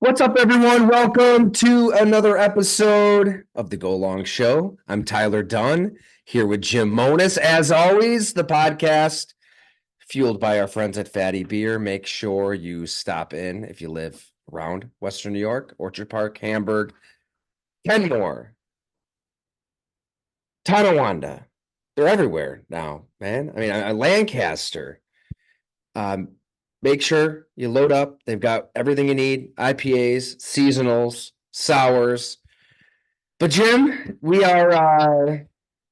What's up, everyone? Welcome to another episode of the Go Long Show. I'm Tyler Dunn here with Jim Monis. As always, the podcast fueled by our friends at Fatty Beer. Make sure you stop in if you live around Western New York, Orchard Park, Hamburg, Kenmore, Tonawanda. They're everywhere now, man. I mean, Lancaster. Um, Make sure you load up. They've got everything you need: IPAs, seasonals, sours. But Jim, we are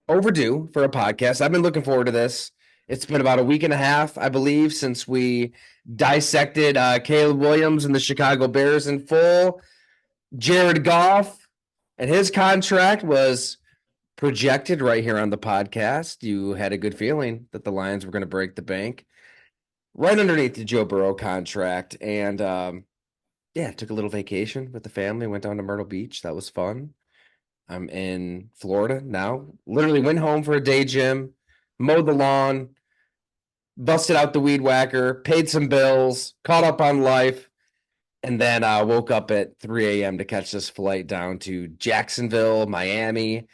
overdue for a podcast. I've been looking forward to this. It's been about a week and a half, I believe, since we dissected Caleb Williams and the Chicago Bears in full. Jared Goff and his contract was projected right here on the podcast. You had a good feeling that the Lions were going to break the bank right underneath the Joe Burrow contract. And took a little vacation with the family, went down to Myrtle Beach. That was fun. I'm in Florida now. Literally went home for a day, Jim, mowed the lawn, busted out the weed whacker, paid some bills, caught up on life, and then woke up at 3 a.m. to catch this flight down to Jacksonville, Miami.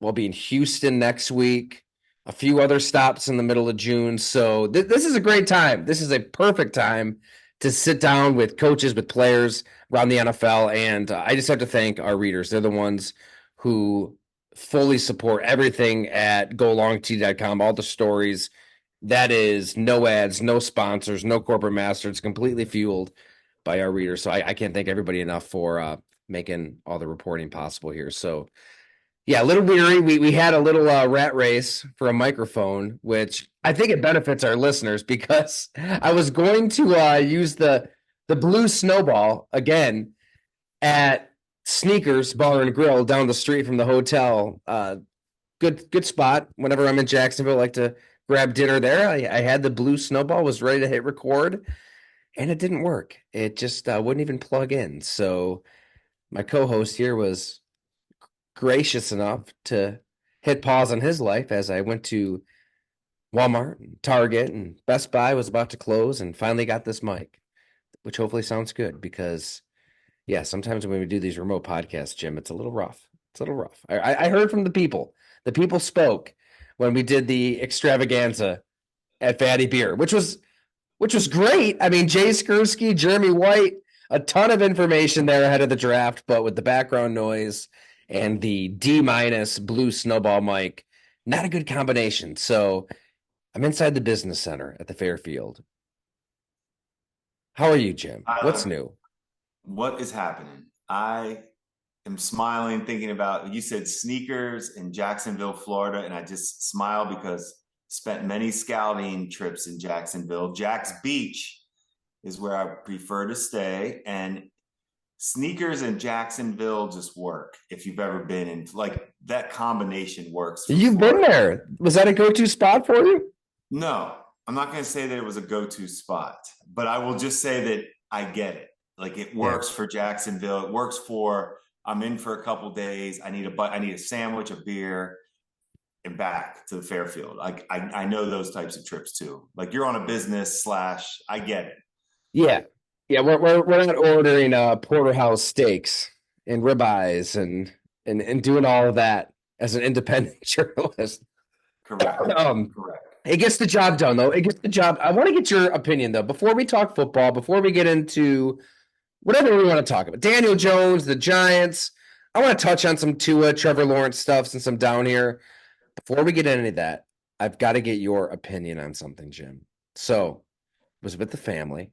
We'll be in Houston next week. A few other stops in the middle of June. So this is a great time. This is a perfect time to sit down with coaches, with players around the NFL. And I just have to thank our readers. They're the ones who fully support everything at golongtee.com, all the stories. That is no ads, no sponsors, no corporate master. It's completely fueled by our readers. So I can't thank everybody enough for making all the reporting possible here. So yeah, a little weary. We had a little rat race for a microphone, which I think it benefits our listeners because I was going to use the blue snowball again at Sneakers Bar and Grill down the street from the hotel. Good spot. Whenever I'm in Jacksonville, I like to grab dinner there. I had the blue snowball, was ready to hit record, and it didn't work. It just wouldn't even plug in. So my co-host here was gracious enough to hit pause on his life as I went to Walmart and Target, and Best Buy was about to close, and finally got this mic, which hopefully sounds good because, yeah, sometimes when we do these remote podcasts, Jim, it's a little rough. It's a little rough. I heard from the people. The people spoke when we did the extravaganza at Fatty Beer, which was great. I mean, Jay Skursky, Jeremy White, a ton of information there ahead of the draft, but with the background noise and the D- blue snowball mic, not a good combination. So I'm inside the business center at the Fairfield. How are you, Jim? What's Tyler, new? what is happening? I am smiling thinking about you said sneakers in Jacksonville, Florida, and I just smile because spent many scouting trips in Jacksonville. Jack's Beach is where I prefer to stay, and sneakers in Jacksonville just work. If you've ever been in, like, that combination works for You've been Florida. there. Was that a go-to spot for you? No, I'm not going to say that it was a go-to spot, but I will just say that I get it. Like, it Yeah. works for Jacksonville. It works for I'm in for a couple days. I need a sandwich, a beer, and back to the Fairfield. Like, I know those types of trips too. Like, you're on a business slash. I get it. Yeah. Yeah, we're not ordering porterhouse steaks and ribeyes and doing all of that as an independent journalist. Correct. Um, Correct. It gets the job done, though. It gets the job. I want to get your opinion, though, before we talk football, before we get into whatever we want to talk about. Daniel Jones, the Giants. I want to touch on some Tua, Trevor Lawrence stuff since I'm down here. Before we get into that, I've got to get your opinion on something, Jim. So, I was with the family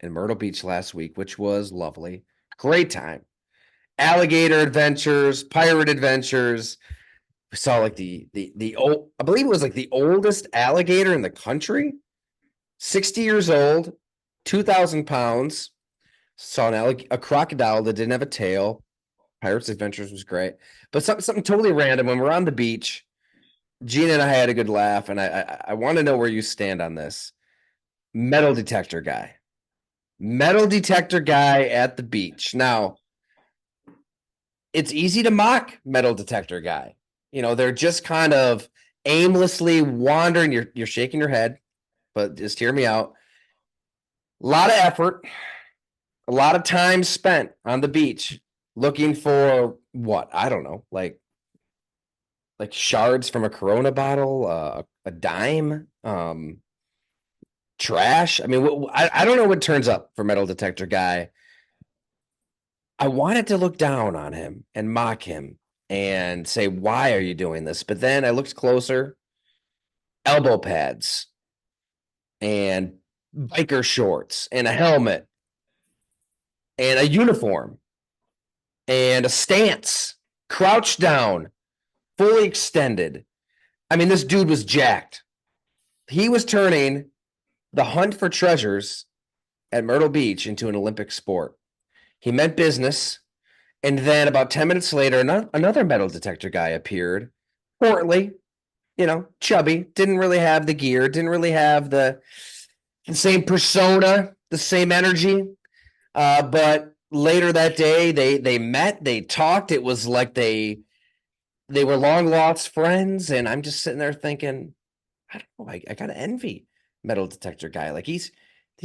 in Myrtle Beach last week, which was lovely. Great time. Alligator adventures, pirate adventures. We saw like the old, I believe it was like the oldest alligator in the country, 60 years old, 2,000 pounds. Saw a crocodile that didn't have a tail. Pirates Adventures was great, but something totally random. When we're on the beach, Gina and I had a good laugh, and I want to know where you stand on this. Metal detector guy, metal detector guy at the beach. Now, it's easy to mock metal detector guy. You know, they're just kind of aimlessly wandering. You're shaking your head, but just hear me out. A lot of effort, A lot of time spent on the beach looking for what? I don't know, like shards from a Corona bottle, a dime, trash. I mean, I don't know what turns up for metal detector guy. I wanted to look down on him and mock him and say, why are you doing this? But then I looked closer, elbow pads and biker shorts and a helmet and a uniform and a stance, crouched down, fully extended. I mean, this dude was jacked. He was turning the hunt for treasures at Myrtle Beach into an Olympic sport. He meant business. And then about 10 minutes later, another metal detector guy appeared, portly, chubby, didn't really have the gear, didn't really have the same persona, the same energy. But later that day, they met, they talked. It was like they were long lost friends. And I'm just sitting there thinking, I don't know, I gotta envy metal detector guy. Like he's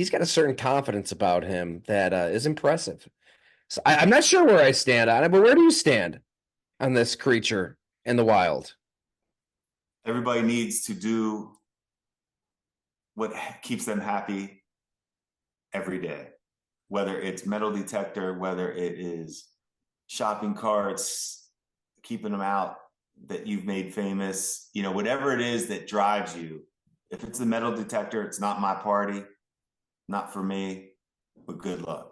got a certain confidence about him that is impressive. So I'm not sure where I stand on it, but where do you stand on this creature in the wild? Everybody needs to do what keeps them happy every day, whether it's metal detector, whether it is shopping carts, keeping them out that you've made famous, whatever it is that drives you. If it's the metal detector, it's not my party, not for me, but good luck.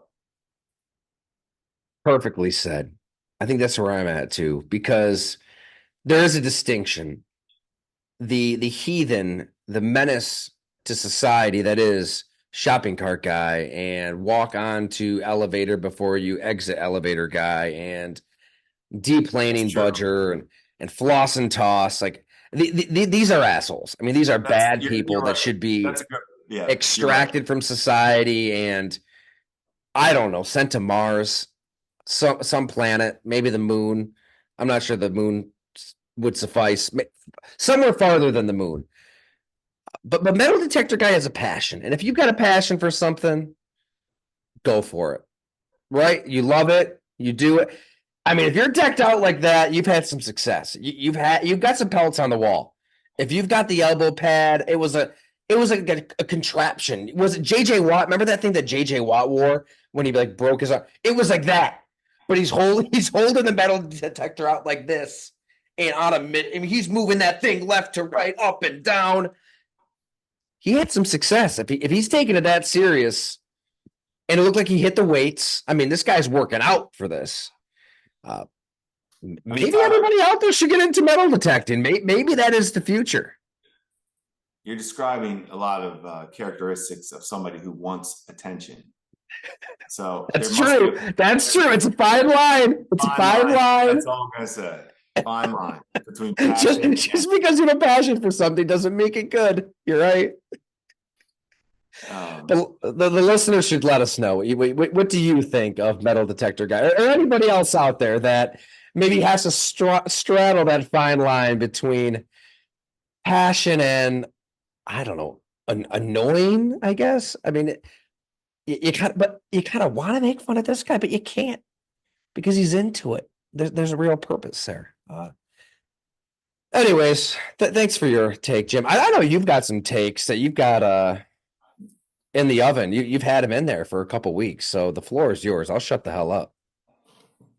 Perfectly said. I think that's where I'm at too, because there is a distinction. The heathen, the menace to society that is shopping cart guy and walk on to elevator before you exit elevator guy and That's deplaning true. budger and floss and toss. Like these are assholes. I mean, these are That's bad you're people that right. should be That's a good. Yeah, you're right. extracted from society and I don't know, sent to Mars, some planet, maybe the moon. I'm not sure the moon would suffice. Somewhere farther than the moon. But metal detector guy has a passion, and if you've got a passion for something, go for it. Right? You love it. You do it. I mean, if you're decked out like that, you've had some success. You've got some pelts on the wall. If you've got the elbow pad, it was a contraption. Was it JJ Watt? Remember that thing that JJ Watt wore when he like broke his arm? It was like that. But he's holding the metal detector out like this. And on a mid, I mean, he's moving that thing left to right, up and down. He had some success. If he's taking it that serious, and it looked like he hit the weights. I mean, this guy's working out for this. Uh, I mean, maybe Tyler, everybody out there should get into metal detecting. Maybe that is the future. you're describing a lot of characteristics of somebody who wants attention. So there That's must be true. That's true. It's a fine line. It's a fine fine line. line. That's all I'm gonna say. Fine line between just passion just because you have a passion for something doesn't make it good. You're right. and The listeners should let us know. What do you think of metal detector guy or anybody else out there that maybe has to straddle that fine line between passion and I don't know, annoying, I guess. I mean, you kind of want to make fun of this guy, but you can't because he's into it. There's a real purpose there. Anyways, thanks for your take, Jim. I know you've got some takes that you've got in the oven. You've had him in there for a couple weeks, so the floor is yours. I'll shut the hell up.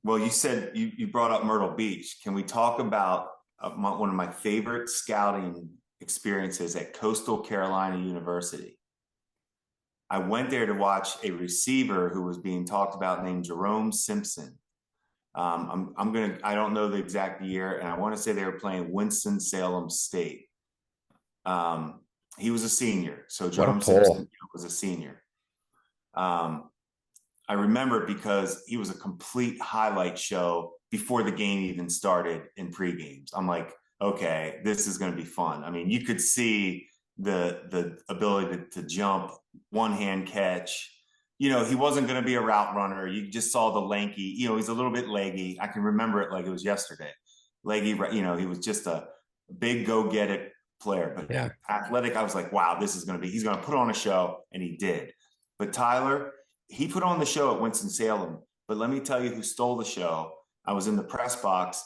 well, you said you brought up Myrtle Beach. Can we talk about one of my favorite scouting experiences at Coastal Carolina University? I went there to watch a receiver who was being talked about named Jerome Simpson. I don't know the exact year, and I want to say they were playing Winston-Salem State. He was a senior, so What a Jerome pull. Simpson was a senior. I remember because he was a complete highlight show before the game even started in pre-games. I'm like, okay, this is going to be fun. I mean, you could see the ability to jump, one hand catch. He wasn't going to be a route runner. You just saw the lanky. He's a little bit leggy. I can remember it like it was yesterday. Leggy. He was just a big go get it player, but Yeah. athletic. I was like, wow, this is going to be. He's going to put on a show, and he did. But Tyler, he put on the show at Winston-Salem, but let me tell you who stole the show. I was in the press box,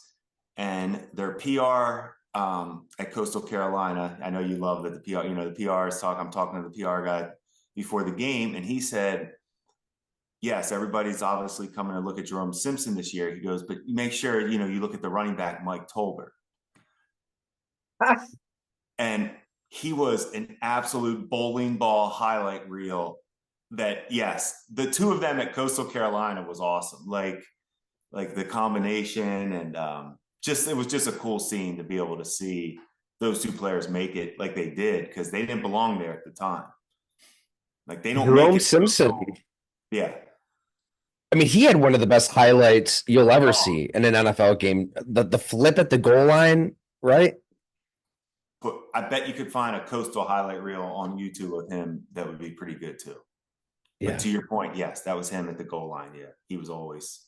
and their PR at Coastal Carolina. I know you love that the PR, the PR is talking. I'm talking to the PR guy before the game, and he said, yes, everybody's obviously coming to look at Jerome Simpson this year. He goes, but make sure, you look at the running back, Mike Tolbert. And he was an absolute bowling ball highlight reel that, yes, the two of them at Coastal Carolina was awesome. Like the combination, and it was just a cool scene to be able to see those two players make it like they did, because they didn't belong there at the time. Like, they don't make Jerome it. Simpson. Yeah. I mean, he had one of the best highlights you'll ever Oh. see in an NFL game. The flip at the goal line, right? But I bet you could find a Coastal highlight reel on YouTube of him that would be pretty good too. Yeah. But to your point, yes, that was him at the goal line. Yeah, he was always.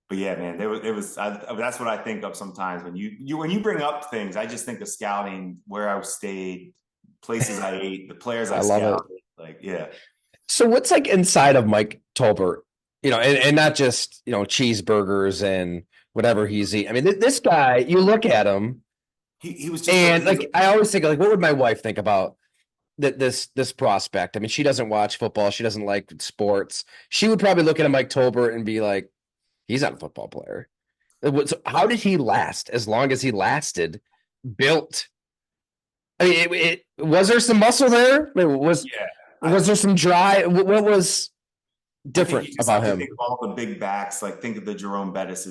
But yeah, man, that's what I think of sometimes when you bring up things. I just think of scouting, where I stayed, places I ate, the players I love scouted. it. Like, yeah. So what's like inside of Mike Tolbert? And not just cheeseburgers and whatever he's eating. I mean, this guy, you look at him, He was just and I always think, like, what would my wife think about this prospect? I mean, she doesn't watch football, she doesn't like sports. She would probably look at a Mike Tolbert and be like, he's not a football player. So how did he last as long as he lasted? Built. I mean, was there some muscle there? Was there some dry? What was different about him? Think of all the big backs. Like, think of the Jerome Bettis.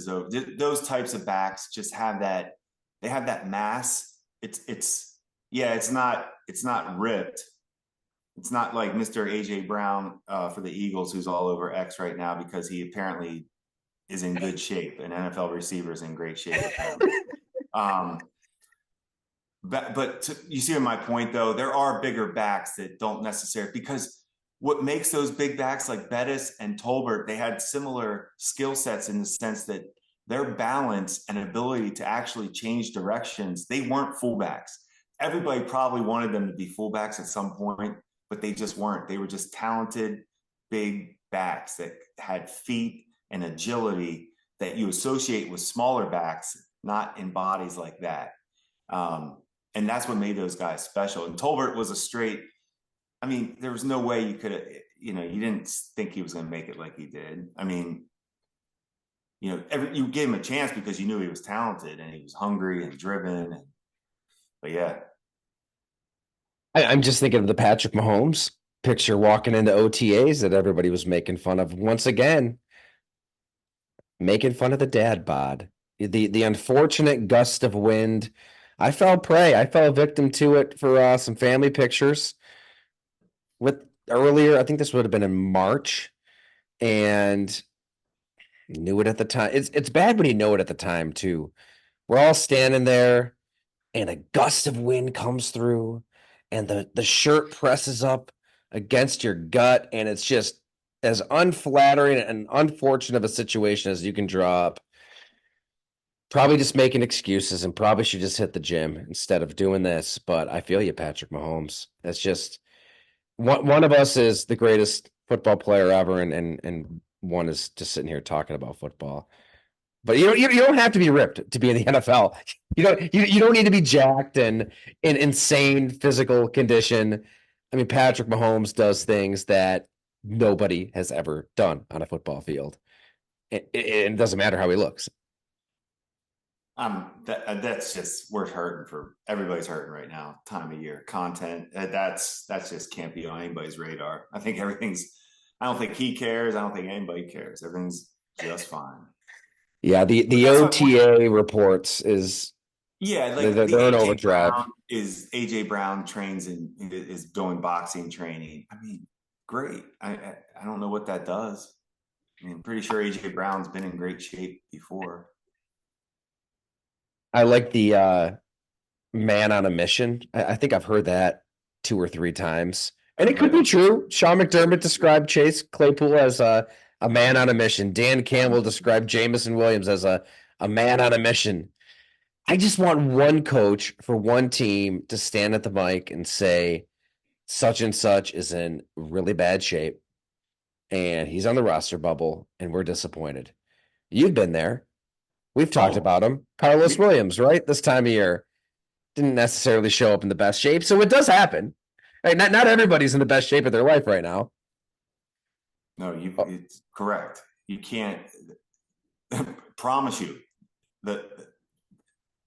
Those types of backs just have that. They have that mass. It's not ripped. It's not like Mr. AJ Brown for the Eagles, who's all over X right now because he apparently is in good shape. An NFL receiver is in great shape. But you see my point, though. There are bigger backs that don't necessarily, because what makes those big backs like Bettis and Tolbert, they had similar skill sets in the sense that their balance and ability to actually change directions. They weren't fullbacks. Everybody probably wanted them to be fullbacks at some point, but they just weren't. They were just talented big backs that had feet and agility that you associate with smaller backs, not in bodies like that. And that's what made those guys special. And Tolbert was a straight, I mean, there was no way you could, you didn't think he was going to make it like he did. I mean, you gave him a chance because you knew he was talented and he was hungry and driven. But yeah. I'm just thinking of the Patrick Mahomes picture walking into OTAs that everybody was making fun of. Once again, making fun of the dad bod. The unfortunate gust of wind. I fell prey. I fell victim to it for some family pictures earlier. I think this would have been in March, and knew it at the time. It's bad when you know it at the time too. We're all standing there, and a gust of wind comes through, and the shirt presses up against your gut, and it's just as unflattering and unfortunate of a situation as you can draw up. Probably just making excuses, and probably should just hit the gym instead of doing this. But I feel you, Patrick Mahomes. That's just one of us is the greatest football player ever, and one is just sitting here talking about football. But you don't have to be ripped to be in the NFL. You don't need to be jacked and in insane physical condition. I mean, Patrick Mahomes does things that nobody has ever done on a football field. It doesn't matter how he looks. That's just worth hurting for. Everybody's hurting right now. Time of year, content. That's just can't be on anybody's radar. I don't think he cares. I don't think anybody cares. Everything's just fine. Yeah, the OTA reports is like they're an overdrive. AJ Brown trains and is doing boxing training. I mean, great. I don't know what that does. I mean, I'm pretty sure AJ Brown's been in great shape before. I like the man on a mission. I think I've heard that 2 or 3 times. And it could be true. Sean McDermott described Chase Claypool as a man on a mission. Dan Campbell described Jameson Williams as a man on a mission. I just want one coach for one team to stand at the mic and say, such and such is in really bad shape. and he's on the roster bubble, and we're disappointed. You've been there. We've talked Oh, about him. Carlos we, Williams, right? This time of year didn't necessarily show up in the best shape, so it does happen. Right? Not everybody's in the best shape of their life right now. no, Oh, it's correct. You can't promise you that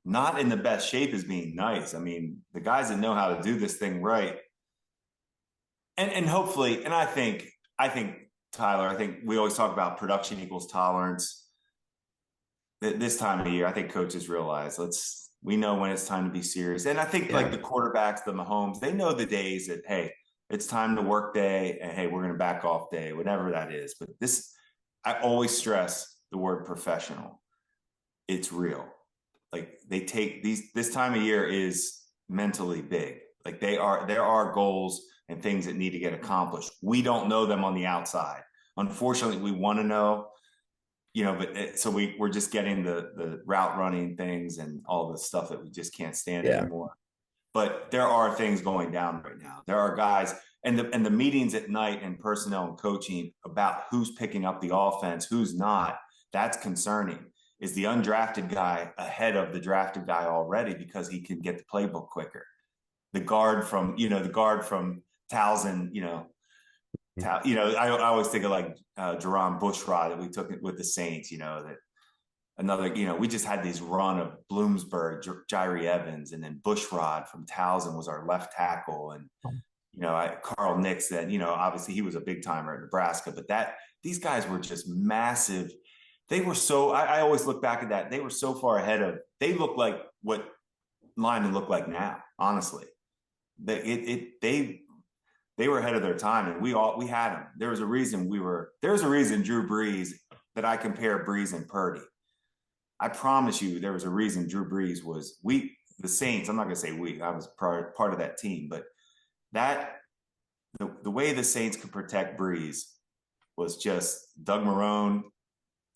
not in the best shape is being nice. I mean, the guys that know how to do this thing right, and hopefully, and I think Tyler, I think we always talk about production equals tolerance. This time of year, I think coaches realize we know when it's time to be serious. And I think like yeah. the quarterbacks, the Mahomes, they know the days that, hey, it's time to work day and hey, we're going to back off day, whatever that is. But I always stress the word professional. It's real. Like they take this time of year is mentally big. Like there are goals and things that need to get accomplished. We don't know them on the outside. Unfortunately, we want to know, but so we're just getting the route running things and all the stuff that we just can't stand Yeah. anymore. But there are things going down right now. There are guys and the meetings at night and personnel and coaching about who's picking up the offense, who's not. That's concerning. Is the undrafted guy ahead of the drafted guy already because he can get the playbook quicker? The guard from Towson, I always think of like Jerron Bushrod that we took it with the Saints, that another, we just had these run of Bloomsburg, Jyrie Evans, and then Bushrod from Towson was our left tackle. And, Carl Nix, then, obviously he was a big timer at Nebraska, but these guys were just massive. They were I always look back at that. They were so far ahead they look like what linemen look like now, honestly. They were ahead of their time, and we had them. There's a reason Drew Brees that I compare Brees and Purdy. I promise you, there was a reason Drew Brees was the Saints. I'm not going to say we. I was part of that team, but the way the Saints could protect Brees was just Doug Marrone,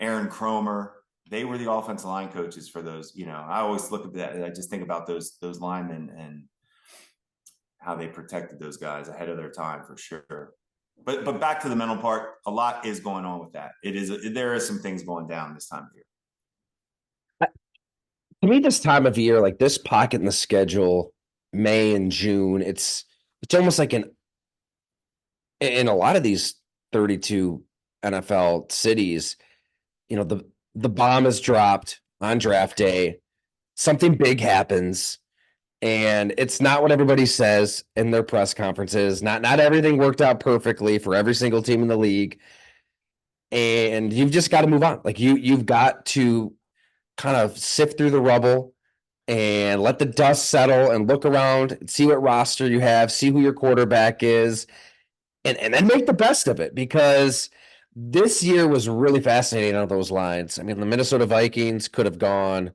Aaron Cromer. They were the offensive line coaches for those. I always look at that, and I just think about those linemen and how they protected those guys ahead of their time for sure. But back to the mental part, a lot is going on with that. There is some things going down this time of year. To me, this time of year, like this pocket in the schedule, May and June, it's almost like in a lot of these 32 NFL cities, the bomb is dropped on draft day. Something big happens, and it's not what everybody says in their press conferences. Not everything worked out perfectly for every single team in the league, and you've just got to move on. Like you've got to kind of sift through the rubble and let the dust settle and look around and see what roster you have, see who your quarterback is, and then make the best of it, because this year was really fascinating on those lines. I mean, the Minnesota Vikings could have gone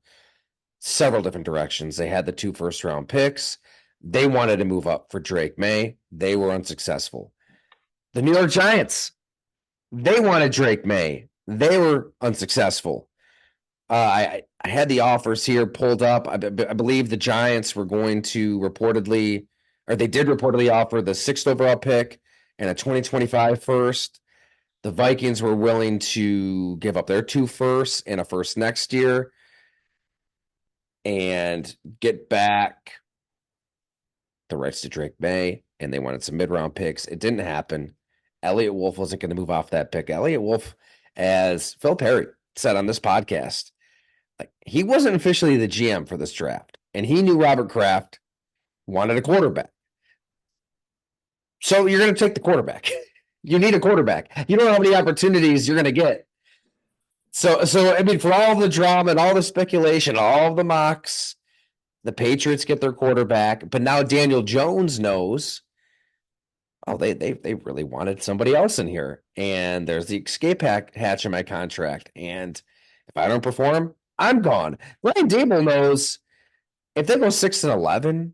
several different directions. They had the 2 first-round picks. They wanted to move up for Drake May. They were unsuccessful. The New York Giants, they wanted Drake May. They were unsuccessful. I had the offers here pulled up. I believe the Giants were going to they did reportedly offer the 6th overall pick and a 2025 first. The Vikings were willing to give up their 2 firsts and a first next year and get back the rights to Drake May, and they wanted some mid-round picks. It didn't happen. Elliott Wolf wasn't going to move off that pick. Elliott Wolf, as Phil Perry said on this podcast, like he wasn't officially the GM for this draft, and he knew Robert Kraft wanted a quarterback. So you're going to take the quarterback. You need a quarterback. You don't know how many opportunities you're going to get. So I mean, for all the drama and all the speculation, all the mocks, the Patriots get their quarterback, but now Daniel Jones knows, they really wanted somebody else in here, and there's the escape hatch in my contract, and if I don't perform, I'm gone. Ryan Dable knows if they go 6-11,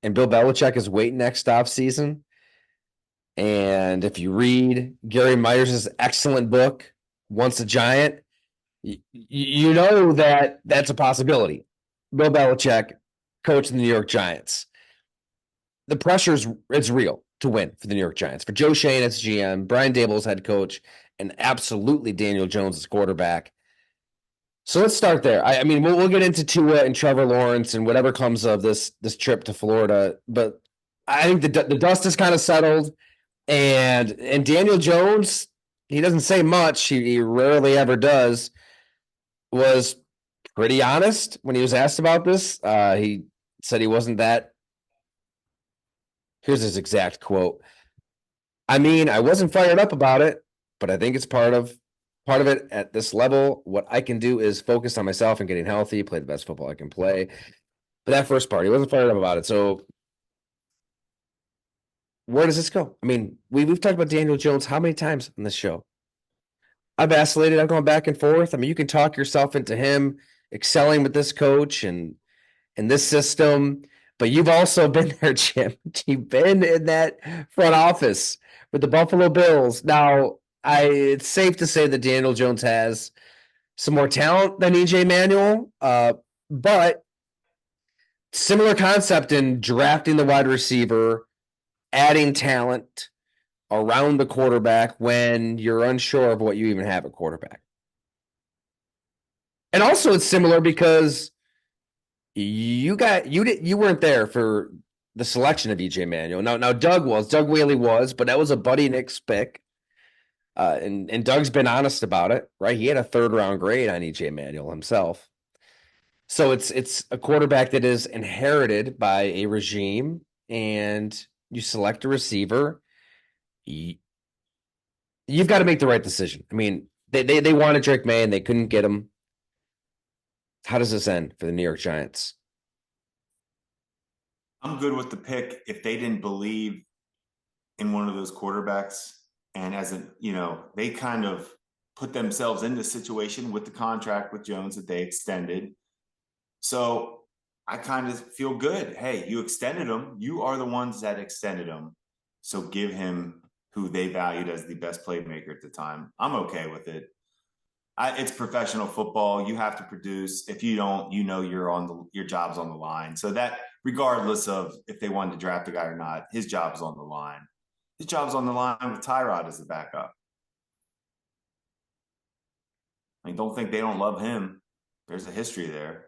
and Bill Belichick is waiting next offseason, and if you read Gary Myers' excellent book, Once a Giant, you know that that's a possibility. Bill Belichick, coach of the New York Giants. The pressure it's real. to win for the New York Giants. For Joe Schoen as GM, Brian Daboll as head coach, and absolutely Daniel Jones as quarterback. So let's start there. I mean, we'll get into Tua and Trevor Lawrence and whatever comes of this trip to Florida, but I think the dust is kind of settled, and Daniel Jones, he doesn't say much. He rarely ever does. Was pretty honest when he was asked about this. He said he wasn't that. Here's his exact quote. I mean, I wasn't fired up about it, but I think it's part of it at this level. What I can do is focus on myself and getting healthy, play the best football I can play. But that first part, he wasn't fired up about it. So where does this go? I mean, we've talked about Daniel Jones how many times on this show? I've vacillated. I've gone back and forth. I mean, you can talk yourself into him excelling with this coach and this system, but you've also been there, Jim. You've been in that front office with the Buffalo Bills. Now, it's safe to say that Daniel Jones has some more talent than EJ Manuel, but similar concept in drafting the wide receiver, adding talent around the quarterback when you're unsure of what you even have at quarterback. And also it's similar because you weren't there for the selection of EJ Manuel. Now Doug Whaley was, but that was a Buddy Nix pick. And Doug's been honest about it, right? He had a 3rd round grade on EJ Manuel himself. So it's a quarterback that is inherited by a regime, and you select a receiver. You've got to make the right decision. I mean, they wanted Drake May and they couldn't get him. How does this end for the New York Giants? I'm good with the pick if they didn't believe in one of those quarterbacks. And they kind of put themselves in this situation with the contract with Jones that they extended. So I kind of feel good. Hey, you extended him. You are the ones that extended him. So give him who they valued as the best playmaker at the time. I'm okay with it. It's professional football. You have to produce. If you don't, your job's on the line. So that, regardless of if they wanted to draft a guy or not, his job's on the line. His job's on the line with Tyrod as the backup. I mean, don't think they don't love him. There's a history there.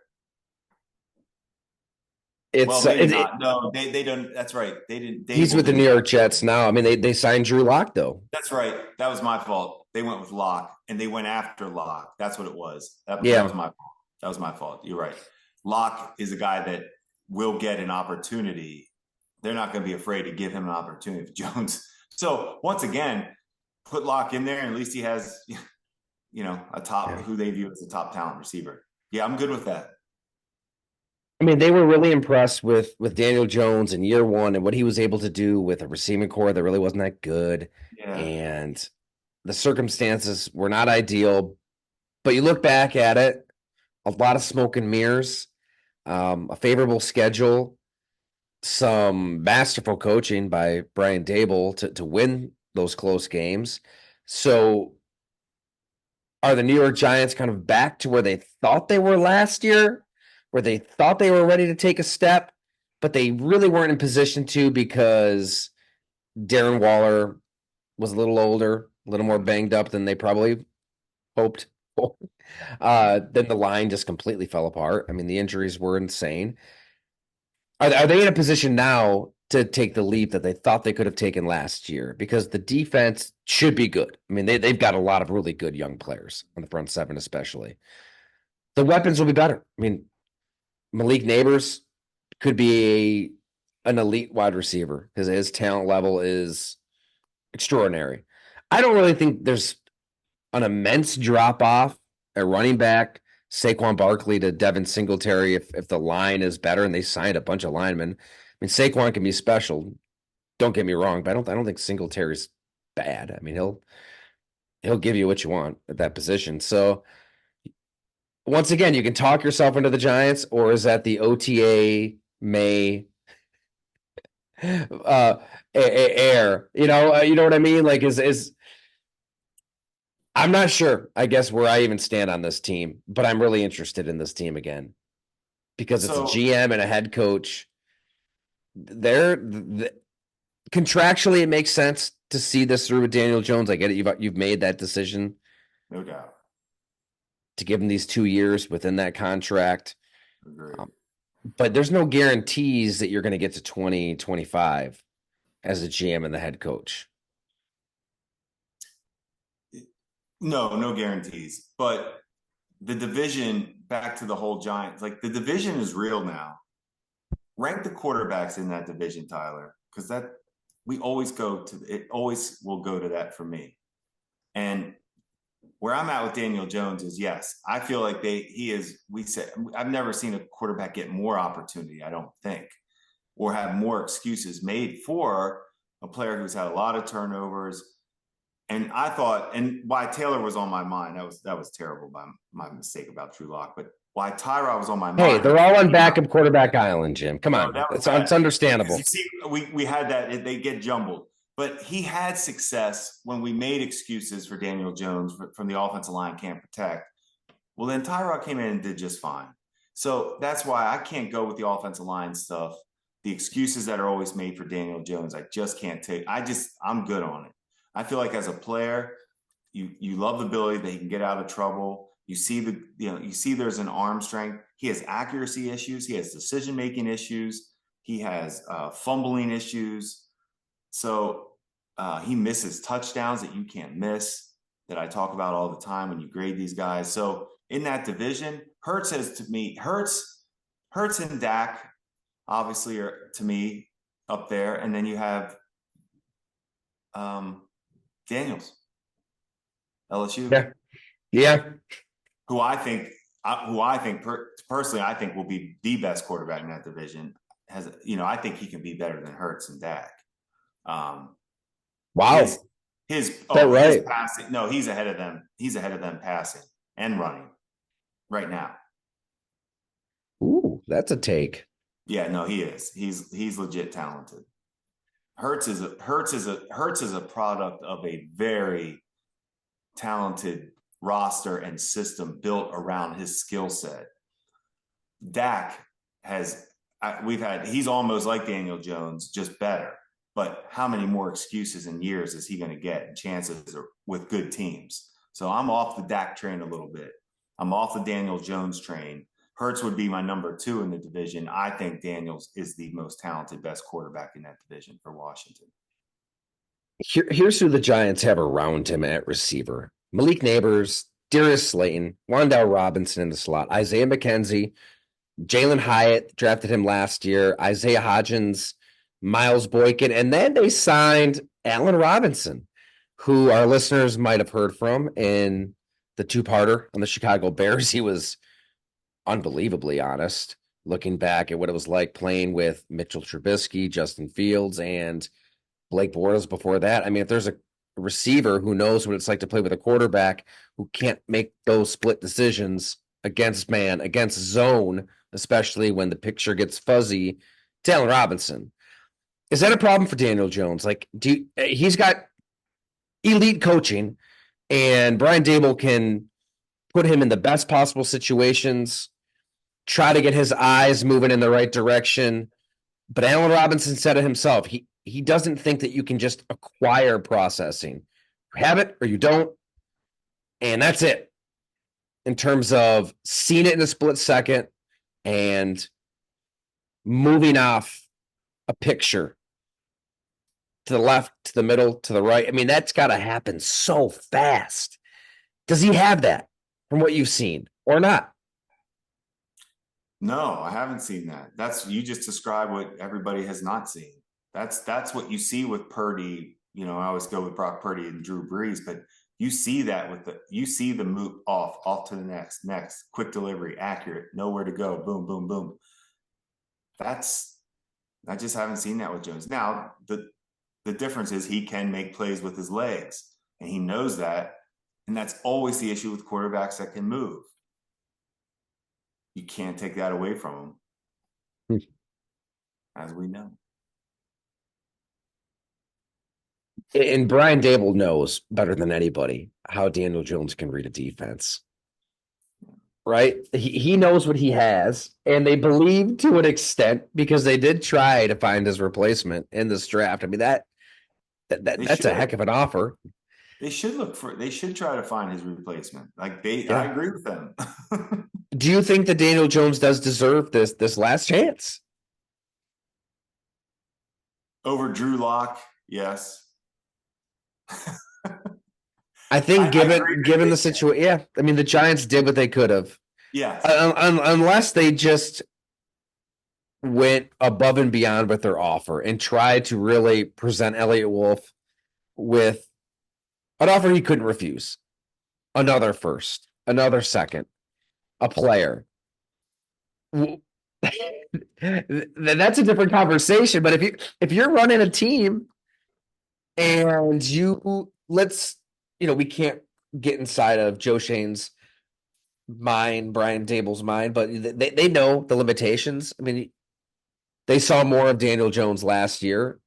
Maybe not. No, they don't. That's right. They didn't. He's with the New York Jets now. I mean, they signed Drew Lock though. That's right. That was my fault. They went with Lock and they went after Lock. That's what it was. That was my fault. That was my fault. You're right. Lock is a guy that will get an opportunity. They're not going to be afraid to give him an opportunity for Jones. So once again, put Lock in there, and at least he has, a top who they view as a top talent receiver. Yeah, I'm good with that. I mean, they were really impressed with Daniel Jones in year one and what he was able to do with a receiving core that really wasn't that good. Yeah. And the circumstances were not ideal, but you look back at it, a lot of smoke and mirrors, a favorable schedule, some masterful coaching by Brian Daboll to win those close games. So are the New York Giants kind of back to where they thought they were last year, where they thought they were ready to take a step, but they really weren't in position to because Darren Waller was a little older, a little more banged up than they probably hoped for. Then the line just completely fell apart. I mean, the injuries were insane. Are they in a position now to take the leap that they thought they could have taken last year? Because the defense should be good. I mean, they've got a lot of really good young players on the front seven, especially. The weapons will be better. I mean, Malik Neighbors could be an elite wide receiver because his talent level is extraordinary. I don't really think there's an immense drop-off at running back, Saquon Barkley to Devin Singletary if the line is better, and they signed a bunch of linemen. I mean, Saquon can be special. Don't get me wrong, but I don't think Singletary's bad. I mean, he'll give you what you want at that position. So once again, you can talk yourself into the Giants, or is that the OTA May air? You know what I mean? Like is I'm not sure, I guess, where I even stand on this team, but I'm really interested in this team again because it's a GM and a head coach. Contractually, it makes sense to see this through with Daniel Jones. I get it. You've made that decision No doubt. to give him these 2 years within that contract. Agreed. But there's no guarantees that you're going to get to 2025 as a GM and the head coach. No, no guarantees. But the division, back to the whole Giants, like the division is real now. Rank the quarterbacks in that division, Tyler, because that we always go to it. Always will go to that for me. And where I'm at with Daniel Jones is yes, I feel like he is. We said I've never seen a quarterback get more opportunity. I don't think, or have more excuses made for a player who's had a lot of turnovers. And I thought, and why Taylor was on my mind, that was terrible by my mistake about Drew Lock, but why Tyrod was on my Hey, mind. they're all on backup quarterback island, Jim. Come No, on. that was It's bad. understandable. You see, we had that, they get jumbled. But he had success when we made excuses for Daniel Jones from the offensive line can't protect. Well, then Tyrod came in and did just fine. So that's why I can't go with the offensive line stuff. The excuses that are always made for Daniel Jones, I just can't take. I'm good on it. I feel like as a player, you love the ability that he can get out of trouble. You see there's an arm strength. He has accuracy issues. He has decision making issues. He has fumbling issues. So he misses touchdowns that you can't miss, that I talk about all the time when you grade these guys. So in that division, Hurts and Dak obviously are to me up there, and then you have Daniels, LSU, Yeah. who I think personally I think will be the best quarterback in that division. I think he can be better than Hurts and Dak. Wow. His right? passing. No, he's ahead of them. He's ahead of them passing and running right now. Ooh, that's a take. Yeah, no, he is. He's legit talented. Hurts is a product of a very talented roster and system built around his skill set. Dak he's almost like Daniel Jones, just better. But how many more excuses and years is he going to get and chances with good teams? So I'm off the Dak train a little bit. I'm off the Daniel Jones train. Hurts would be my number 2 in the division. I think Daniels is the most talented, best quarterback in that division for Washington. Here's who the Giants have around him at receiver: Malik Neighbors, Darius Slayton, Wan'Dale Robinson in the slot, Isaiah McKenzie, Jalen Hyatt drafted him last year, Isaiah Hodgins, Miles Boykin, and then they signed Allen Robinson, who our listeners might have heard from in the two-parter on the Chicago Bears. He was unbelievably honest, looking back at what it was like playing with Mitchell Trubisky, Justin Fields, and Blake Bortles before that. I mean, if there's a receiver who knows what it's like to play with a quarterback who can't make those split decisions against man, against zone, especially when the picture gets fuzzy, it's Allen Robinson. Is that a problem for Daniel Jones? Like, he's got elite coaching, and Brian Daboll can put him in the best possible situations, try to get his eyes moving in the right direction. But Allen Robinson said it himself. He doesn't think that you can just acquire processing. You have it or you don't, and that's it. In terms of seeing it in a split second and moving off a picture to the left, to the middle, to the right. I mean, that's got to happen so fast. Does he have that from what you've seen or not? No, I haven't seen that. You just described what everybody has not seen. That's what you see with Purdy. I always go with Brock Purdy and Drew Brees, but you see that you see the move off to the next, quick delivery, accurate, nowhere to go, boom, boom, boom. I just haven't seen that with Jones. Now, the difference is he can make plays with his legs, and he knows that. And that's always the issue with quarterbacks that can move. You can't take that away from him, as we know. And Brian Daboll knows better than anybody how Daniel Jones can read a defense. right? He knows what he has, and they believe to an extent because they did try to find his replacement in this draft. I mean They that's a should. heck of an offer. They should look for. They should try to find his replacement. Like they, I Yeah. agree with them. Do you think that Daniel Jones does deserve this last chance? Over Drew Lock, yes. I think I agree that given the situation, yeah. I mean, the Giants did what they could have, yes. unless they just went above and beyond with their offer and tried to really present Elliott Wolf with an offer he couldn't refuse. Another first, another second, a player. That's a different conversation. But if you're running a team and we can't get inside of Joe Shane's mind, Brian Dable's mind, but they know the limitations. I mean, they saw more of Daniel Jones last year,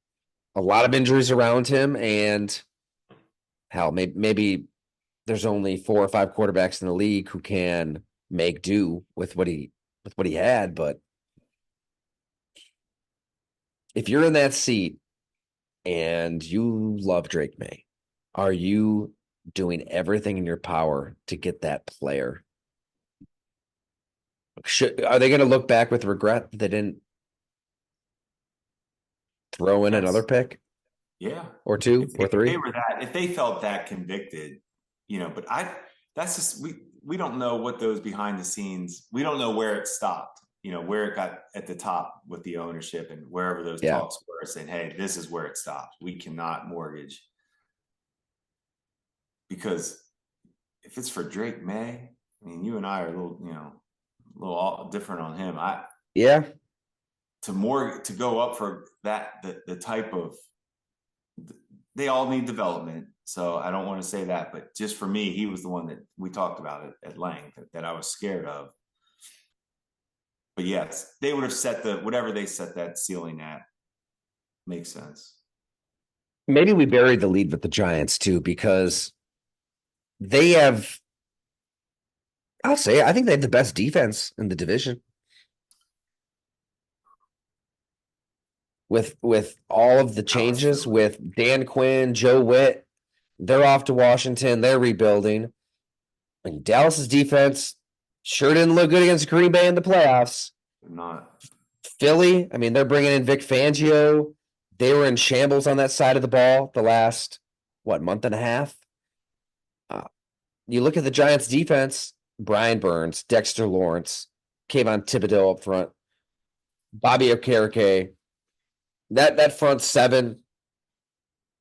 a lot of injuries around him, and hell, maybe there's only 4 or 5 quarterbacks in the league who can make do with what he had. But if you're in that seat and you love Drake May, are you doing everything in your power to get that player? Are they going to look back with regret that they didn't throw in another Yes. pick Yeah. or two or If they three? were that, if they felt that convicted, but that's just, we don't know what those behind the scenes, we don't know where it stopped, where it got at the top with the ownership and wherever those Yeah. talks were saying, hey, this is where it stopped. We cannot mortgage because if it's for Drake May, I mean, you and I are a little all different on him. Yeah. To go up for that, the type of, they all need development. So I don't want to say that, but just for me, he was the one that we talked about it at length that I was scared of. But yes, they would have set whatever they set that ceiling at. Makes sense. Maybe we buried the lead with the Giants too, because they have, I'll say, I think they have the best defense in the division. With all of the changes with Dan Quinn, Joe Witt, they're off to Washington. They're rebuilding. And Dallas's defense sure didn't look good against Green Bay in the playoffs. Not Philly, I mean, they're bringing in Vic Fangio. They were in shambles on that side of the ball the last, month and a half? You look at the Giants' defense, Brian Burns, Dexter Lawrence, Kayvon Thibodeau up front, Bobby Okereke. That front seven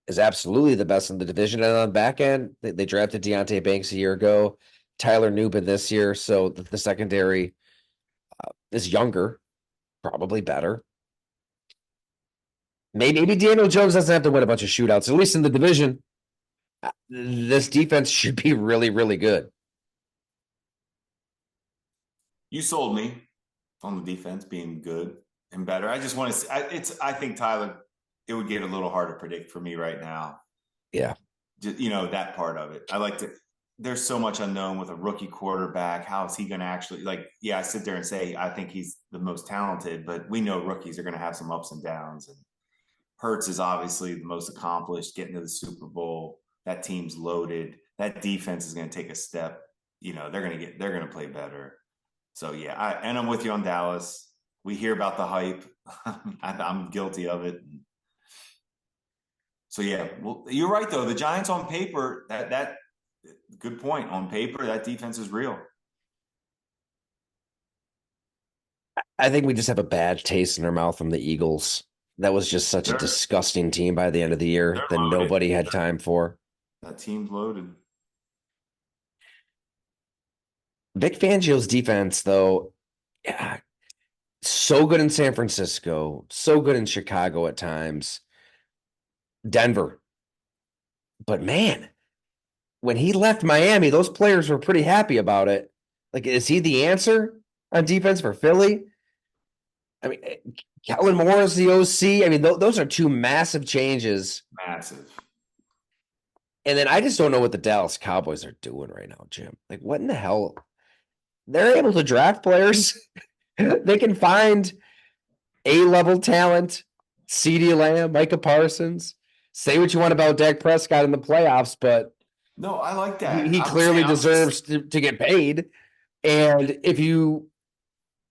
is absolutely the best in the division. And on the back end, they drafted Deontay Banks a year ago, Tyler Nubin this year. So the secondary is younger, probably better. Maybe Daniel Jones doesn't have to win a bunch of shootouts, at least in the division. This defense should be really, really good. You sold me on the defense being good and better. I just want to see. I think Tyler. It would get a little hard to predict for me right now. Yeah. Just, that part of it. I like to. There's so much unknown with a rookie quarterback. How is he going to actually Yeah, I sit there and say I think he's the most talented, but we know rookies are going to have some ups and downs. And Hurts is obviously the most accomplished, getting to the Super Bowl. That team's loaded. That defense is going to take a step. They're going to play better. So yeah, I'm with you on Dallas. We hear about the hype. I'm guilty of it. So yeah, well, you're right though. The Giants on paper, that good point. On paper, that defense is real. I think we just have a bad taste in our mouth from the Eagles. That was just such a disgusting team by the end of the year that nobody had time for. That team's loaded. Vic Fangio's defense, though, yeah, so good in San Francisco, so good in Chicago at times, Denver. But man, when he left Miami, those players were pretty happy about it. Like, is he the answer on defense for Philly? I mean, Kellen Moore is the OC. I mean, those are two massive changes. Massive. And then I just don't know what the Dallas Cowboys are doing right now, Jim. Like, what in the hell? they're able to draft players. They can find A-level talent, CeeDee Lamb, Micah Parsons. Say what you want about Dak Prescott in the playoffs, but No, I like he, that. he I'm saying clearly I'm just deserves to get paid. And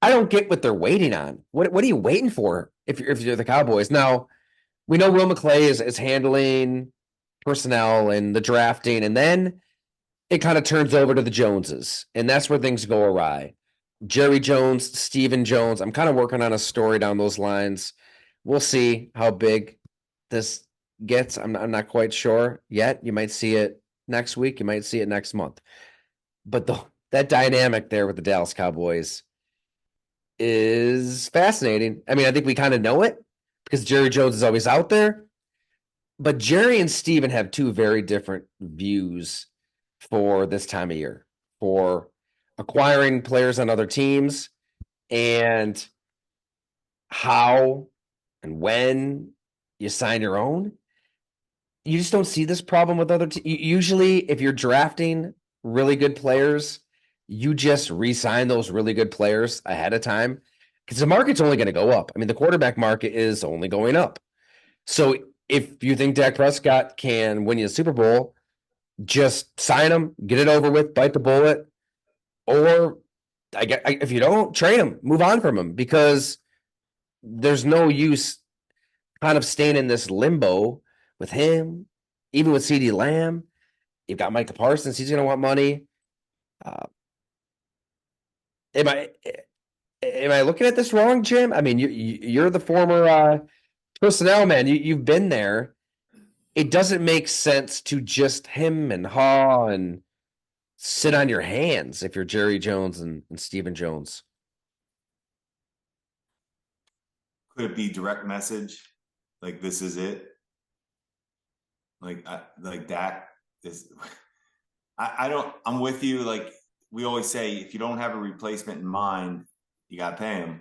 I don't get what they're waiting on. What are you waiting for if you're the Cowboys? Now, we know Will McClay is handling personnel and the drafting, and then it kind of turns over to the Joneses, and that's where things go awry. Jerry Jones, Stephen Jones. I'm kind of working on a story down those lines. We'll see how big this gets. I'm not quite sure yet. You might see it next week. You might see it next month. But that dynamic there with the Dallas Cowboys is fascinating. I mean, I think we kind of know it because Jerry Jones is always out there. But Jerry and Steven have two very different views for this time of year, for acquiring players on other teams and how and when you sign your own. You just don't see this problem with other teams. Usually, if you're drafting really good players, you just re-sign those really good players ahead of time because the market's only going to go up. I mean, the quarterback market is only going up. So if you think Dak Prescott can win you a Super Bowl, just sign him, get it over with, bite the bullet, or if you don't, trade him, move on from him because there's no use kind of staying in this limbo with him. Even with CeeDee Lamb, you've got Micah Parsons. He's going to want money. Uh, am I looking at this wrong, Jim? I mean, you're the former personnel man. You've been there. It doesn't make sense to just him and haw and sit on your hands if you're Jerry Jones and Stephen Jones. could it be direct message? Like this is it. Like Dak is. I don't. I'm with you. Like we always say, if you don't have a replacement in mind, you got to pay him.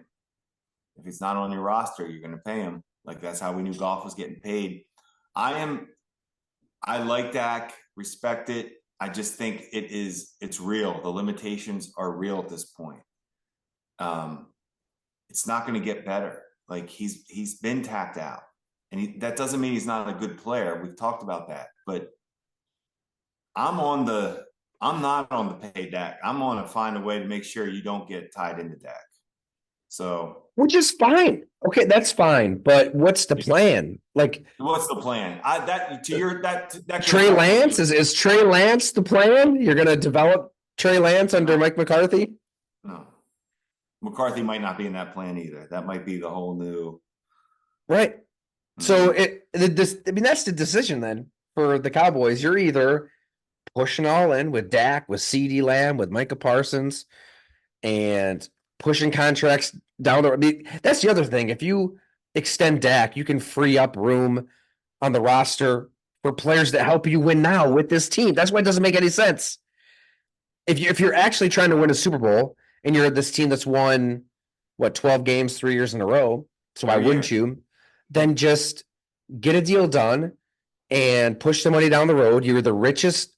If it's not on your roster, you're going to pay him. Like that's how we knew Goff was getting paid. I am. I like Dak. Respect it. I just think it's real. The limitations are real at this point. Um, it's not going to get better. Like he's been tapped out, and that doesn't mean he's not a good player. We've talked about that, but I'm not on the pay Dak. I'm on to find a way to make sure you don't get tied into Dak. So Which is fine. Okay, that's fine. But what's the plan? Like what's the plan? I that to your that goes Trey back to Lance is Trey Lance the plan? You're going to develop Trey Lance under Mike McCarthy? no. McCarthy might not be in that plan either. That might be the whole new Right. So I mean that's the decision then for the Cowboys. You're either pushing all in with Dak, with CeeDee Lamb, with Micah Parsons, and pushing contracts down the road. I mean, that's the other thing. If you extend Dak, you can free up room on the roster for players that help you win now with this team. That's why it doesn't make any sense. If you're actually trying to win a Super Bowl and you're this team that's won 12 games 3 years in a row, so why wouldn't you? Then just get a deal done and push the money down the road. You're the richest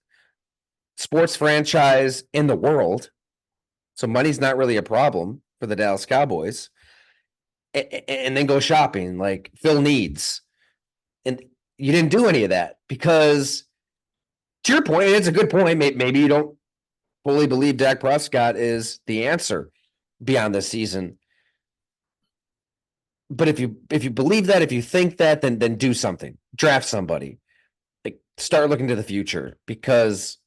sports franchise in the world. So money's not really a problem for the Dallas Cowboys. And then go shopping like Phil needs. And you didn't do any of that because, to your point, it's a good point. Maybe you don't fully believe Dak Prescott is the answer beyond this season. But if you believe that, if you think that, then do something. Draft somebody. Like start looking to the future because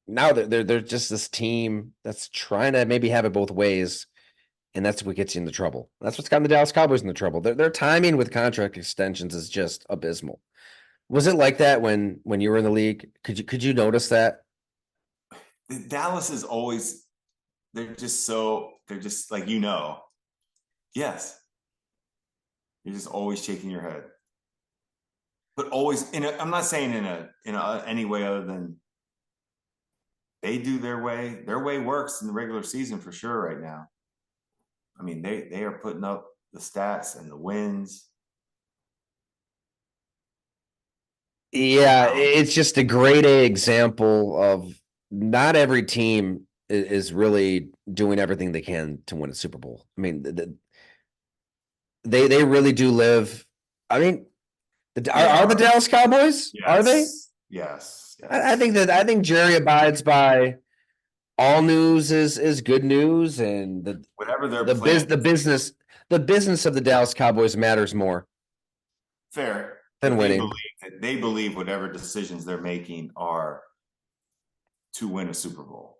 now they're just this team that's trying to maybe have it both ways, and that's what gets you into trouble. That's what's gotten the Dallas Cowboys into trouble. Their timing with contract extensions is just abysmal. Was it like that when you were in the league? Could you notice that? Dallas is always they're just like yes. You're just always shaking your head. But always I'm not saying in any way other than they do their way. Their way works in the regular season for sure right now. I mean, they are putting up the stats and the wins. Yeah, it's just a great example of not every team is really doing everything they can to win a Super Bowl. I mean, they really do live. I mean, They are the are. Dallas Cowboys? Are they? Yes. Yes. I think Jerry abides by all news is good news, and Whatever their plan. the business of the Dallas Cowboys matters more Fair, than but winning. they believe whatever decisions they're making are to win a Super Bowl.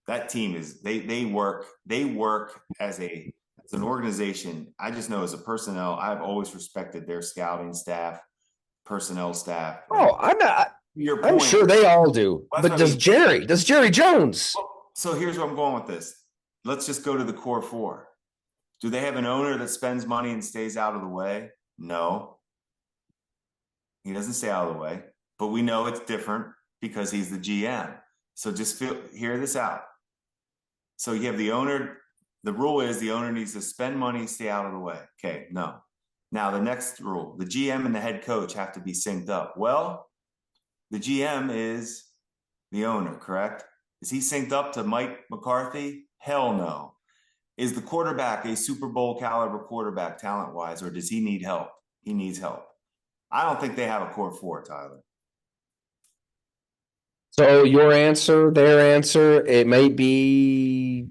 That team is they work as an organization. I just know as a personnel, I've always respected their scouting staff, personnel staff. Like Oh, I'm not. your I'm point, sure they all do. that's But what I mean. Does Jerry Jones? So here's where I'm going with this. Let's just go to the core four. Do they have an owner that spends money and stays out of the way? No. He doesn't stay out of the way, but we know it's different because he's the GM. So just hear this out. So you have the owner. The rule is the owner needs to spend money, stay out of the way. Okay, no. Now the next rule, the GM and the head coach have to be synced up. Well, the GM is the owner, correct? Is he synced up to Mike McCarthy? Hell no. Is the quarterback a Super Bowl caliber quarterback talent wise, or does he need help? He needs help. I don't think they have a core four, Tyler. So your answer, their answer, it may be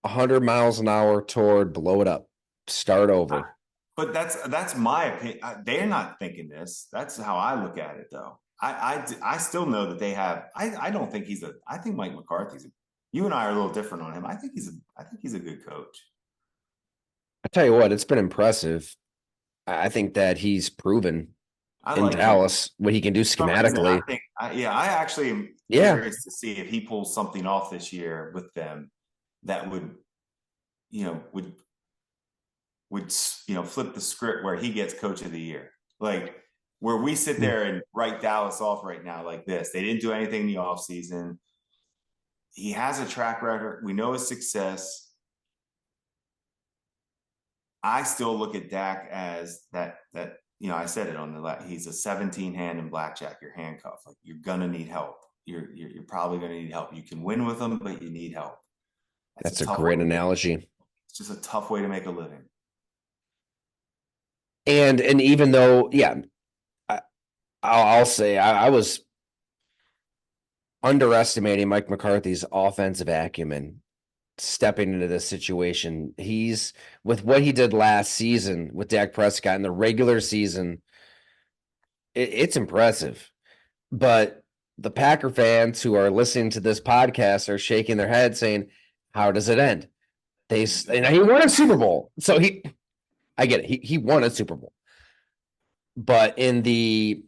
100 miles an hour toward blow it up, start over. But that's my opinion. They're not thinking this. That's how I look at it, though. I still know that they have. I don't think he's a. I think Mike McCarthy's. You and I are a little different on him. I think he's a good coach. I tell you what, it's been impressive. I think that he's proven I in like him. Dallas what he can do For some reason, schematically. I actually am Yeah, curious to see if he pulls something off this year with them that would, you know, flip the script where he gets coach of the year. Like where we sit there and write Dallas off right now like this. They didn't do anything in the offseason. He has a track record. We know his success. I still look at Dak as that I said it on the left. He's a 17 hand in blackjack. You're handcuffed. Like you're gonna need help. You're probably gonna need help. You can win with them, but you need help. that's a great analogy. It's just a tough way to make a living. And even though, yeah, I'll say I was underestimating Mike McCarthy's offensive acumen stepping into this situation. He's with what he did last season with Dak Prescott in the regular season. It's impressive, but the Packer fans who are listening to this podcast are shaking their head saying, how does it end? He won a Super Bowl. So I get it. He won a Super Bowl. But in the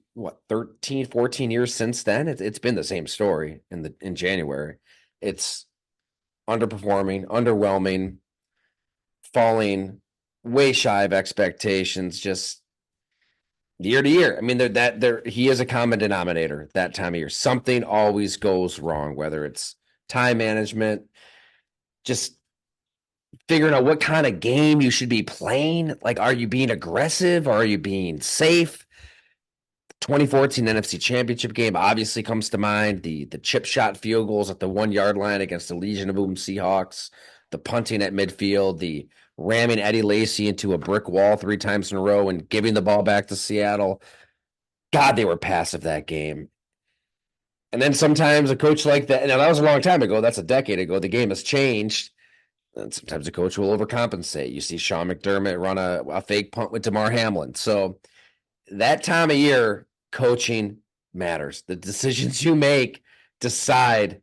13, 14 years since then, it's been the same story in January. It's underperforming, underwhelming, falling way shy of expectations, just year to year. I mean, he is a common denominator that time of year. Something always goes wrong, whether it's time management, just figuring out what kind of game you should be playing. Like, are you being aggressive? Or are you being safe? 2014 NFC Championship game obviously comes to mind. The chip shot field goals at the 1 yard line against the Legion of Boom Seahawks, the punting at midfield, the ramming Eddie Lacy into a brick wall 3 times in a row and giving the ball back to Seattle. God, they were passive that game. And then sometimes a coach like that, and that was a long time ago, that's a decade ago, the game has changed. And sometimes a coach will overcompensate. You see Sean McDermott run a fake punt with Damar Hamlin. So that time of year, coaching matters. The decisions you make decide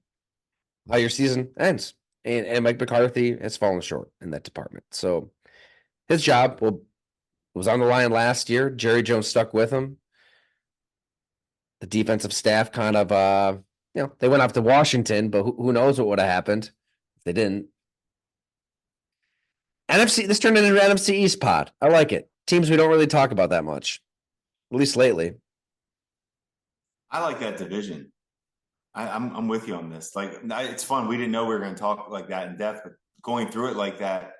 how your season ends. And Mike McCarthy has fallen short in that department. So his job was on the line last year. Jerry Jones stuck with him. The defensive staff kind of, they went off to Washington, but who knows what would have happened if they didn't. This turned into an NFC East pod. I like it. Teams we don't really talk about that much, at least lately. I like that division. I'm with you on this. Like, it's fun. We didn't know we were going to talk like that in depth, but going through it like that,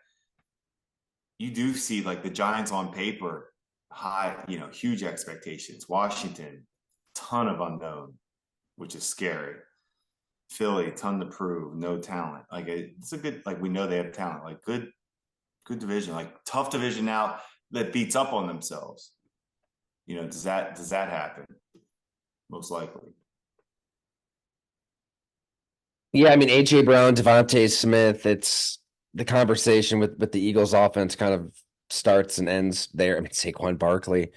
you do see like the Giants on paper, high, huge expectations. Washington, ton of unknown, which is scary. Philly, ton to prove, no talent. Like it's a good, like we know they have talent. Like good division, like tough division now that beats up on themselves. Does that happen? Most likely. Yeah, I mean AJ Brown, Devontae Smith. It's the conversation with the Eagles offense kind of starts and ends there. I mean Saquon Barkley.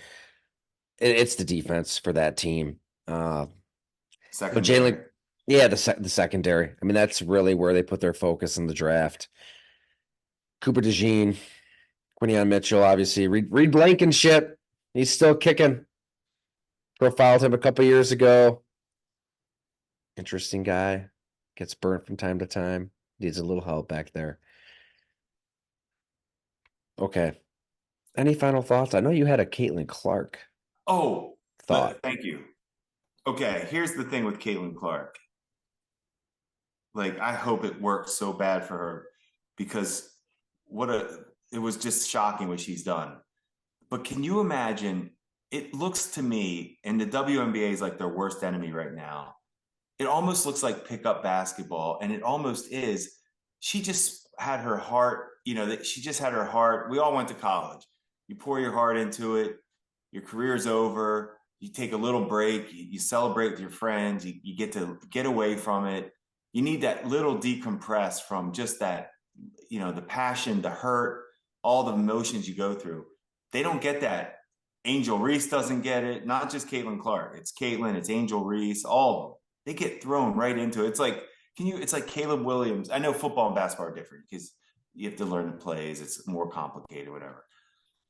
It's the defense for that team. But Jalen, Secondary. yeah, the secondary. I mean that's really where they put their focus in the draft. Cooper DeJean, Quinion Mitchell, obviously. Reed Blankenship. He's still kicking. Profiled him a couple years ago. Interesting guy. Gets burnt from time to time. Needs a little help back there. Okay. Any final thoughts? I know you had a Caitlin Clark Oh, thought. thank you. Okay, here's the thing with Caitlin Clark. Like, I hope it works so bad for her because it was just shocking what she's done. But can you imagine? It looks to me, and the WNBA is like their worst enemy right now. It almost looks like pickup basketball, and it almost is. She just had her heart, that she just had her heart. We all went to college. You pour your heart into it, your career's over. You take a little break, you celebrate with your friends, you get to get away from it. You need that little decompress from just that, the passion, the hurt, all the emotions you go through. They don't get that. Angel Reese doesn't get it. Not just Caitlin Clark. It's Caitlin, it's Angel Reese, all of them. They get thrown right into it. It's like Caleb Williams. I know football and basketball are different because you have to learn the plays. It's more complicated, whatever.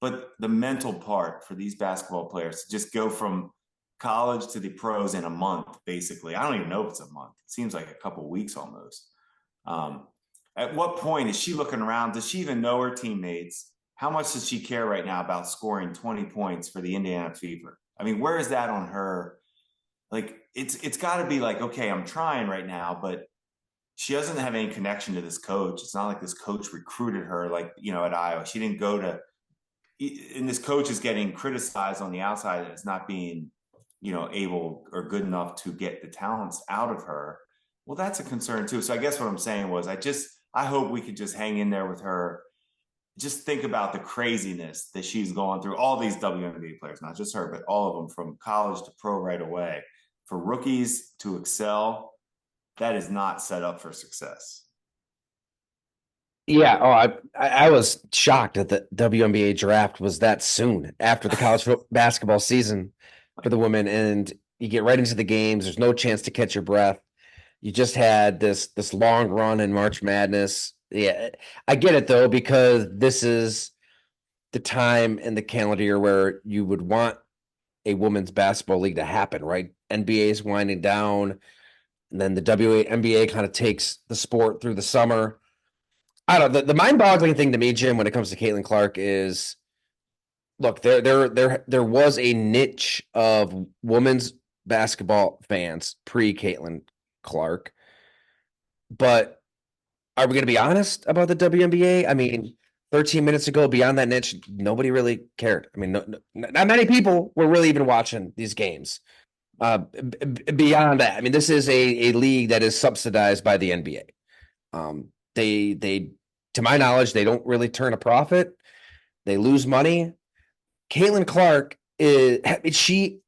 But the mental part for these basketball players to just go from college to the pros in a month, basically. I don't even know if it's a month. It seems like a couple of weeks almost. Um, at what point is she looking around? Does she even know her teammates? How much does she care right now about scoring 20 points for the Indiana Fever? I mean, where is that on her? Like, it's got to be like, okay, I'm trying right now, but she doesn't have any connection to this coach. It's not like this coach recruited her, like, at Iowa. She didn't go to, and this coach is getting criticized on the outside as not being, able or good enough to get the talents out of her. Well, that's a concern too. So I guess what I'm saying was, I hope we could just hang in there with her. Just think about the craziness that she's going through. All these WNBA players, not just her, but all of them from college to pro right away. For rookies to excel, that is not set up for success. Yeah, I was shocked that the WNBA draft was that soon after the college basketball season for the women, and you get right into the games. There's no chance to catch your breath. You just had this long run in March Madness. Yeah, I get it though, because this is the time in the calendar year where you would want a women's basketball league to happen, right? NBA is winding down, and then the WNBA kind of takes the sport through the summer. I don't know. The mind-boggling thing to me, Jim, when it comes to Caitlin Clark is, look, there was a niche of women's basketball fans pre Caitlin Clark, but are we going to be honest about the WNBA? I mean, 13 minutes ago, beyond that niche, nobody really cared. I mean, not many people were really even watching these games. Beyond that, I mean, this is a league that is subsidized by the NBA. They, to my knowledge, they don't really turn a profit. They lose money. Caitlin Clark is she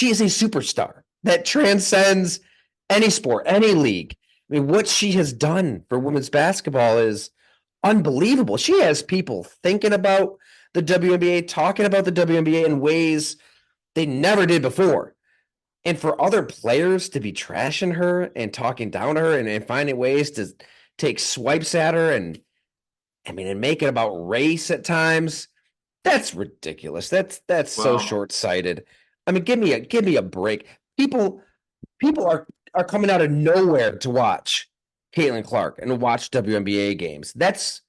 is a superstar that transcends any sport, any league. I mean, what she has done for women's basketball is unbelievable. She has people thinking about the WNBA, talking about the WNBA in ways they never did before. And for other players to be trashing her and talking down to her and finding ways to take swipes at her and make it about race at times, that's ridiculous. That's so Well, short-sighted. I mean, give me a break. People are coming out of nowhere to watch Caitlin Clark and to watch WNBA games. That's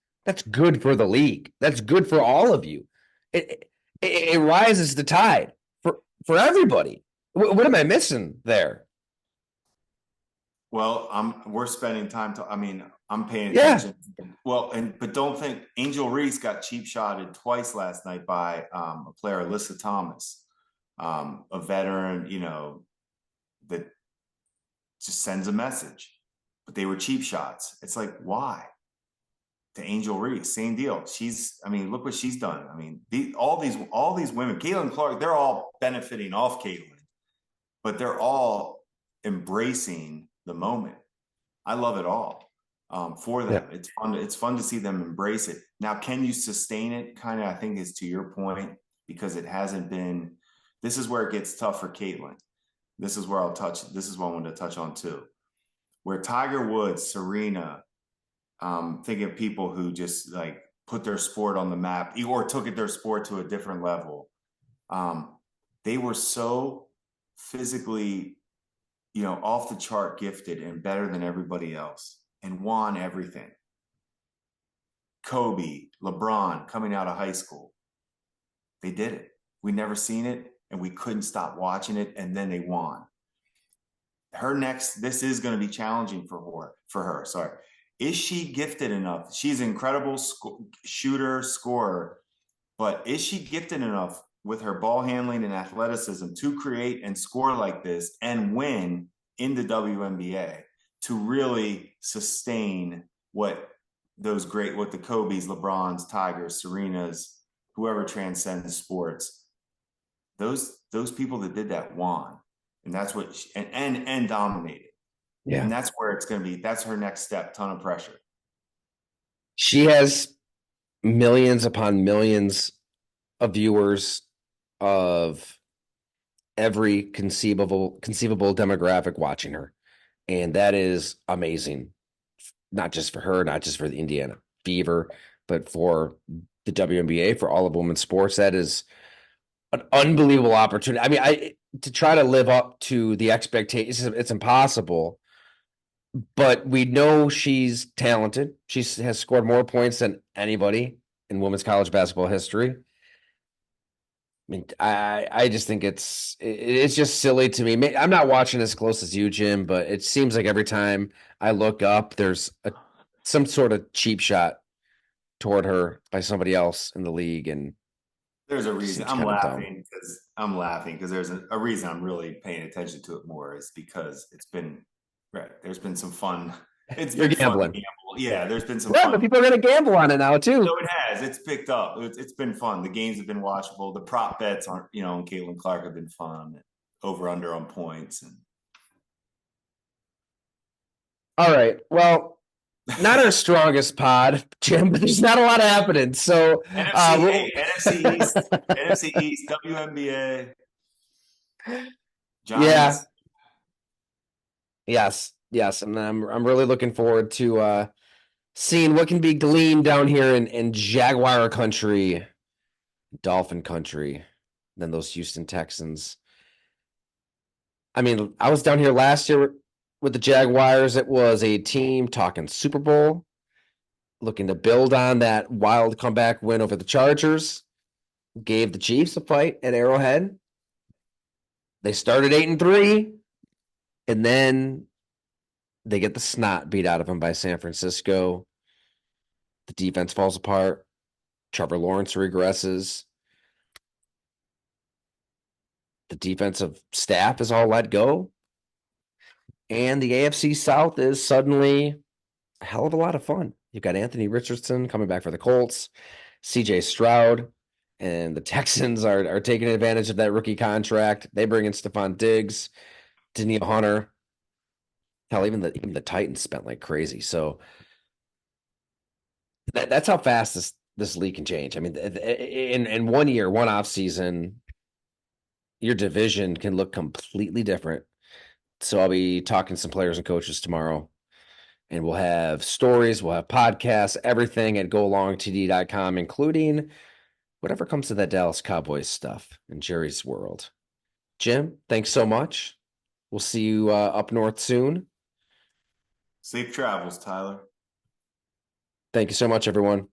good for the league. That's good for all of you. It rises the tide for everybody. What am I missing there? well, we're spending time to. I mean, I'm paying Yeah. attention. Well, but don't think Angel Reese got cheap shotted twice last night by a player, Alyssa Thomas, a veteran. That just sends a message. But they were cheap shots. It's like, why? To Angel Reese, same deal. I mean, look what she's done. I mean, all these women, Caitlin Clark, they're all benefiting off Caitlin, but they're all embracing the moment. I love it all for them. Yeah. It's fun to see them embrace it. Now, can you sustain it? Kind of, I think, is to your point, because it hasn't been. This is where it gets tough for Caitlin. This is where I'll touch. This is what I wanted to touch on too. Where Tiger Woods, Serena, thinking of people who just like put their sport on the map or took their sport to a different level. They were so physically, off the chart gifted and better than everybody else and won everything. Kobe, LeBron coming out of high school. They did it. We never seen it and we couldn't stop watching it, and then they won. This is going to be challenging for her. Sorry. Is she gifted enough? She's an incredible shooter, scorer, but is she gifted enough with her ball handling and athleticism to create and score like this and win in the WNBA to really sustain what the Kobe's, LeBron's, Tigers, Serenas, whoever transcends sports, those people that did that won. And that's what and dominated. Yeah. And that's where it's going to be. That's her next step. Ton of pressure. She has millions upon millions of viewers of every conceivable demographic watching her. And that is amazing. Not just for her, not just for the Indiana Fever, but for the WNBA, for all of women's sports. That is an unbelievable opportunity. I mean, to try to live up to the expectations, it's impossible. But we know she's talented. She has scored more points than anybody in women's college basketball history. I mean, I just think it's just silly to me. I'm not watching as close as you, Jim, but it seems like every time I look up, there's some sort of cheap shot toward her by somebody else in the league, and there's a reason I'm laughing because there's a reason I'm really paying attention to it more is because it's been right. There's been some fun. It's You're been gambling. fun to gamble. Yeah, there's been some Yeah, fun. but people are going to gamble on it now too. So it has. It's picked up. It's been fun. The games have been watchable. The prop bets aren't, and Caitlin Clark have been fun. Over under on points and. All right. Well, not our strongest pod, Jim, but there's not a lot happening. So NFC East, NFC East, WNBA, Giants. Yeah. Yes, and I'm really looking forward to seeing what can be gleaned down here in Jaguar country, Dolphin country, than those Houston Texans. I mean, I was down here last year with the Jaguars. It was a team talking Super Bowl, looking to build on that wild comeback win over the Chargers. Gave the Chiefs a fight at Arrowhead. They started 8-3, and then they get the snot beat out of them by San Francisco. The defense falls apart. Trevor Lawrence regresses. The defensive staff is all let go. And the AFC South is suddenly a hell of a lot of fun. You've got Anthony Richardson coming back for the Colts, CJ Stroud, and the Texans are taking advantage of that rookie contract. They bring in Stephon Diggs, Danielle Hunter. Hell, even the Titans spent like crazy. So that's how fast this league can change. I mean, in 1 year, one off season, your division can look completely different. So I'll be talking to some players and coaches tomorrow, and we'll have stories, we'll have podcasts, everything at golongtd.com, including whatever comes to that Dallas Cowboys stuff in Jerry's world. Jim, thanks so much. We'll see you up north soon. Safe travels, Tyler. Thank you so much, everyone.